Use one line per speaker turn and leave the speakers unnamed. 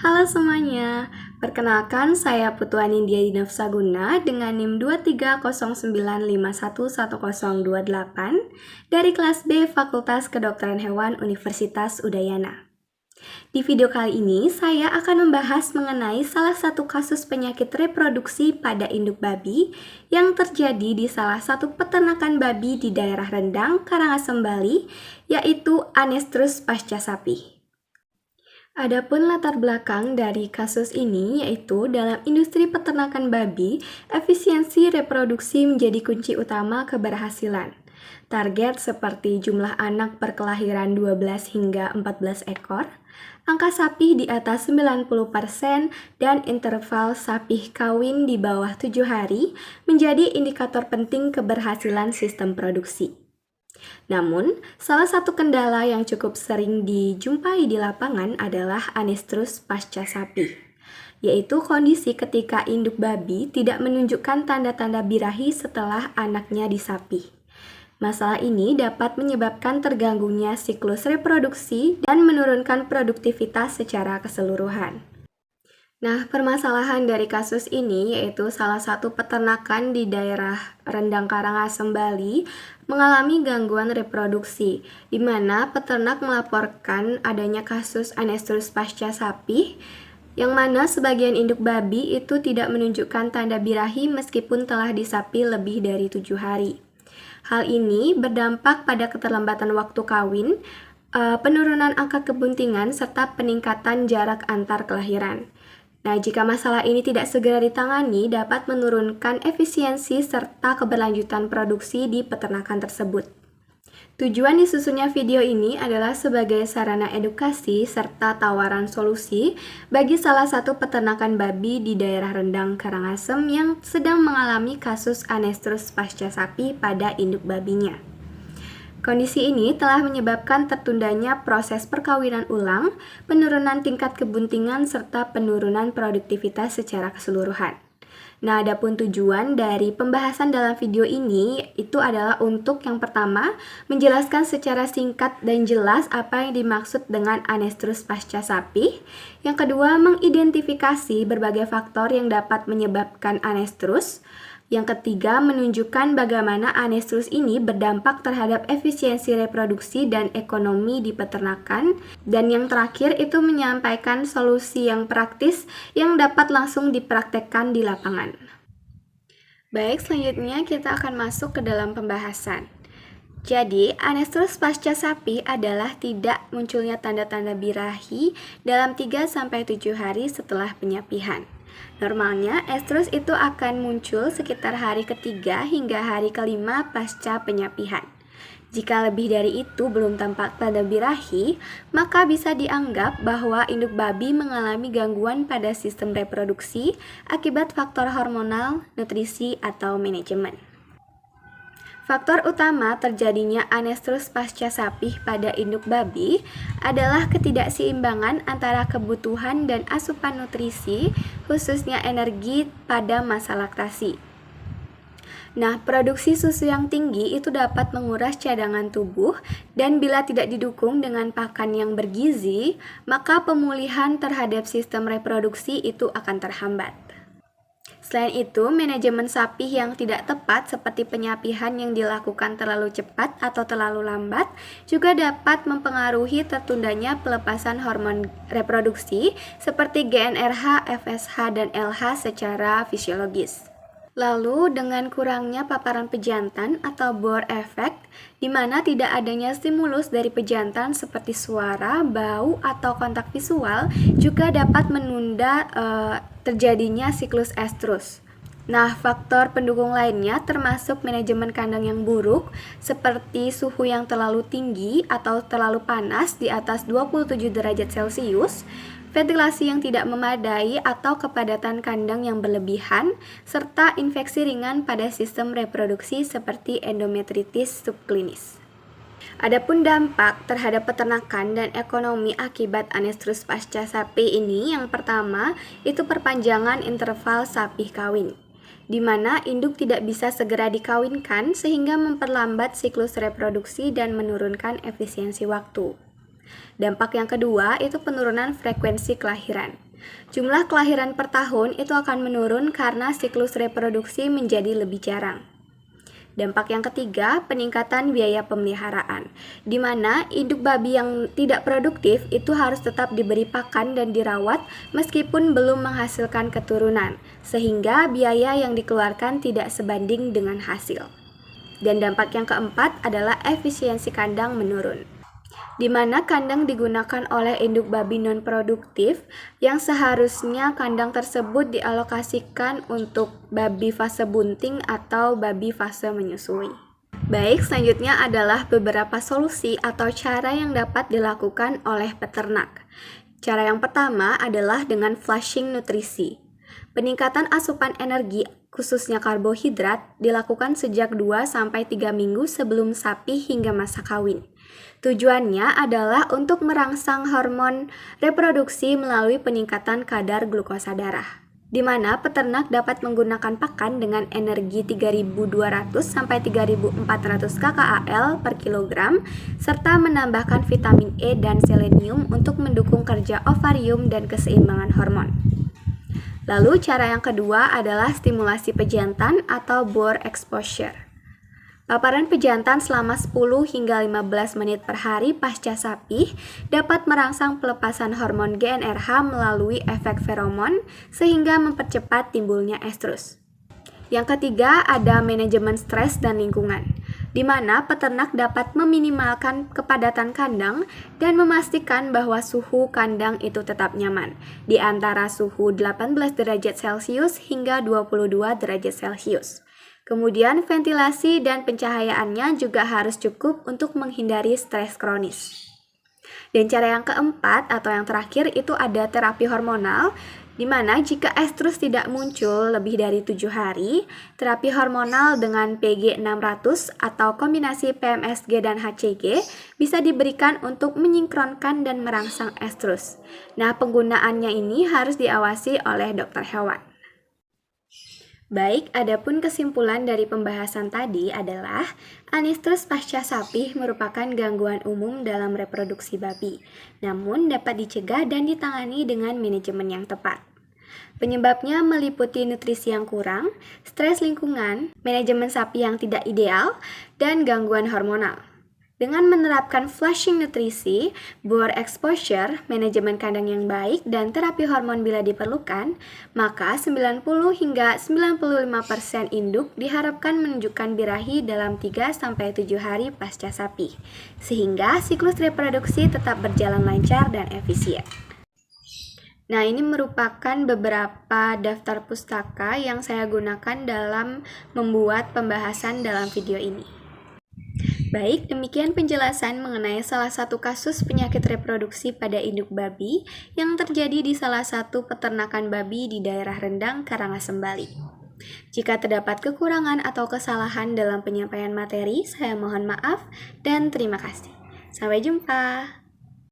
Halo semuanya, perkenalkan saya Putu Anindya Dinafsaguna dengan NIM 2309511028 dari kelas B Fakultas Kedokteran Hewan Universitas Udayana. Di video kali ini, saya akan membahas mengenai salah satu kasus penyakit reproduksi pada induk babi yang terjadi di salah satu peternakan babi di daerah Rendang, Karangasem, Bali, yaitu Anestrus pasca sapi. Adapun latar belakang dari kasus ini yaitu dalam industri peternakan babi, efisiensi reproduksi menjadi kunci utama keberhasilan. Target seperti jumlah anak per kelahiran 12 hingga 14 ekor, angka sapi di atas 90%, dan interval sapi kawin di bawah 7 hari menjadi indikator penting keberhasilan sistem produksi. Namun, salah satu kendala yang cukup sering dijumpai di lapangan adalah anestrus pasca sapi, yaitu kondisi ketika induk babi tidak menunjukkan tanda-tanda birahi setelah anaknya disapi. Masalah ini dapat menyebabkan terganggunya siklus reproduksi dan menurunkan produktivitas secara keseluruhan. Nah, permasalahan dari kasus ini yaitu salah satu peternakan di daerah Rendang Karangasem, Bali mengalami gangguan reproduksi, di mana peternak melaporkan adanya kasus anestrus pasca sapi, yang mana sebagian induk babi itu tidak menunjukkan tanda birahi meskipun telah disapi lebih dari 7 hari. Hal ini berdampak pada keterlambatan waktu kawin, penurunan angka kebuntingan, serta peningkatan jarak antar kelahiran. Nah, jika masalah ini tidak segera ditangani, dapat menurunkan efisiensi serta keberlanjutan produksi di peternakan tersebut. Tujuan disusunnya video ini adalah sebagai sarana edukasi serta tawaran solusi bagi salah satu peternakan babi di daerah Rendang Karangasem yang sedang mengalami kasus anestrus pasca sapi pada induk babinya. Kondisi ini telah menyebabkan tertundanya proses perkawinan ulang, penurunan tingkat kebuntingan, serta penurunan produktivitas secara keseluruhan. Nah, adapun tujuan dari pembahasan dalam video ini itu adalah untuk yang pertama, menjelaskan secara singkat dan jelas apa yang dimaksud dengan anestrus pasca sapi. Yang kedua, mengidentifikasi berbagai faktor yang dapat menyebabkan anestrus. Yang ketiga, menunjukkan bagaimana anestrus ini berdampak terhadap efisiensi reproduksi dan ekonomi di peternakan. Dan yang terakhir itu menyampaikan solusi yang praktis yang dapat langsung dipraktekkan di lapangan. Baik, selanjutnya kita akan masuk ke dalam pembahasan. Jadi, anestrus pasca sapi adalah tidak munculnya tanda-tanda birahi dalam 3-7 hari setelah penyapihan. Normalnya, estrus itu akan muncul sekitar hari ketiga hingga hari kelima pasca penyapihan. Jika lebih dari itu belum tampak tanda birahi, maka bisa dianggap bahwa induk babi mengalami gangguan pada sistem reproduksi akibat faktor hormonal, nutrisi, atau manajemen. Faktor utama terjadinya anestrus pasca sapi pada induk babi adalah ketidakseimbangan antara kebutuhan dan asupan nutrisi, khususnya energi pada masa laktasi. Nah, produksi susu yang tinggi itu dapat menguras cadangan tubuh, dan bila tidak didukung dengan pakan yang bergizi, maka pemulihan terhadap sistem reproduksi itu akan terhambat. Selain itu, manajemen sapi yang tidak tepat seperti penyapihan yang dilakukan terlalu cepat atau terlalu lambat juga dapat mempengaruhi tertundanya pelepasan hormon reproduksi seperti GnRH, FSH, dan LH secara fisiologis. Lalu, dengan kurangnya paparan pejantan atau bore effect, di mana tidak adanya stimulus dari pejantan seperti suara, bau, atau kontak visual, juga dapat menunda terjadinya siklus estrus. Nah, faktor pendukung lainnya termasuk manajemen kandang yang buruk, seperti suhu yang terlalu tinggi atau terlalu panas di atas 27 derajat Celcius, ventilasi yang tidak memadai atau kepadatan kandang yang berlebihan, serta infeksi ringan pada sistem reproduksi seperti endometritis subklinis. Adapun dampak terhadap peternakan dan ekonomi akibat anestrus pasca sapi ini, yang pertama itu perpanjangan interval sapi kawin, di mana induk tidak bisa segera dikawinkan sehingga memperlambat siklus reproduksi dan menurunkan efisiensi waktu. Dampak yang kedua itu penurunan frekuensi kelahiran. Jumlah kelahiran per tahun itu akan menurun karena siklus reproduksi menjadi lebih jarang. Dampak yang ketiga, peningkatan biaya pemeliharaan, di mana induk babi yang tidak produktif itu harus tetap diberi pakan dan dirawat meskipun belum menghasilkan keturunan, sehingga biaya yang dikeluarkan tidak sebanding dengan hasil. Dan dampak yang keempat adalah efisiensi kandang menurun, di mana kandang digunakan oleh induk babi non-produktif yang seharusnya kandang tersebut dialokasikan untuk babi fase bunting atau babi fase menyusui. Baik, selanjutnya adalah beberapa solusi atau cara yang dapat dilakukan oleh peternak. Cara yang pertama adalah dengan flushing nutrisi. Peningkatan asupan energi, khususnya karbohidrat, dilakukan sejak 2-3 minggu sebelum sapi hingga masa kawin. Tujuannya adalah untuk merangsang hormon reproduksi melalui peningkatan kadar glukosa darah, di mana peternak dapat menggunakan pakan dengan energi 3.200 sampai 3.400 kcal per kilogram, serta menambahkan vitamin E dan selenium untuk mendukung kerja ovarium dan keseimbangan hormon. Lalu cara yang kedua adalah stimulasi pejantan atau boar exposure. Paparan pejantan selama 10 hingga 15 menit per hari pasca sapi dapat merangsang pelepasan hormon GnRH melalui efek feromon sehingga mempercepat timbulnya estrus. Yang ketiga ada manajemen stres dan lingkungan, di mana peternak dapat meminimalkan kepadatan kandang dan memastikan bahwa suhu kandang itu tetap nyaman, di antara suhu 18 derajat Celcius hingga 22 derajat Celcius. Kemudian ventilasi dan pencahayaannya juga harus cukup untuk menghindari stres kronis. Dan cara yang keempat atau yang terakhir itu ada terapi hormonal, di mana jika estrus tidak muncul lebih dari 7 hari, terapi hormonal dengan PG 600 atau kombinasi PMSG dan HCG bisa diberikan untuk menyingkronkan dan merangsang estrus. Nah, penggunaannya ini harus diawasi oleh dokter hewan. Baik, adapun kesimpulan dari pembahasan tadi adalah anestrus pasca sapi merupakan gangguan umum dalam reproduksi babi, namun dapat dicegah dan ditangani dengan manajemen yang tepat. Penyebabnya meliputi nutrisi yang kurang, stres lingkungan, manajemen sapi yang tidak ideal, dan gangguan hormonal. Dengan menerapkan flushing nutrisi, boar exposure, manajemen kandang yang baik, dan terapi hormon bila diperlukan, maka 90 hingga 95% induk diharapkan menunjukkan birahi dalam 3-7 hari pasca sapi, sehingga siklus reproduksi tetap berjalan lancar dan efisien. Nah, ini merupakan beberapa daftar pustaka yang saya gunakan dalam membuat pembahasan dalam video ini. Baik, demikian penjelasan mengenai salah satu kasus penyakit reproduksi pada induk babi yang terjadi di salah satu peternakan babi di daerah Rendang, Karangasem, Bali. Jika terdapat kekurangan atau kesalahan dalam penyampaian materi, saya mohon maaf dan terima kasih. Sampai jumpa.